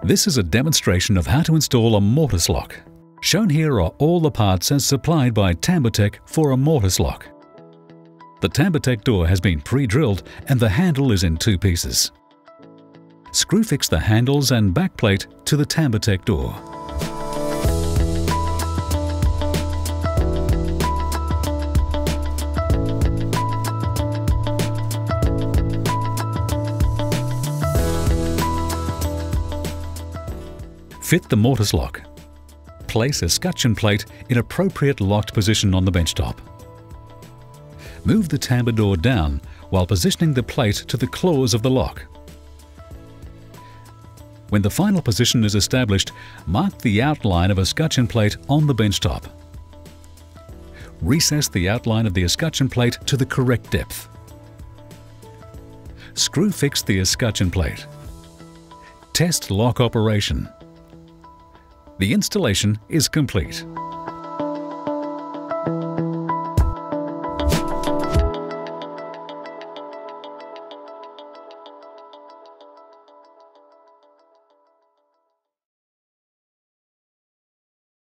This is a demonstration of how to install a Mortice lock. Shown here are all the parts as supplied by Tambortech for a Mortice lock. The Tambortech door has been pre-drilled and the handle is in two pieces. Screw fix the handles and backplate to the Tambortech door. Fit the Mortice lock. Place a scutcheon plate in appropriate locked position on the benchtop. Move the tambour door down while positioning the plate to the claws of the lock. When the final position is established, mark the outline of a scutcheon plate on the benchtop. Recess the outline of the escutcheon plate to the correct depth. Screw fix the escutcheon plate. Test lock operation. The installation is complete.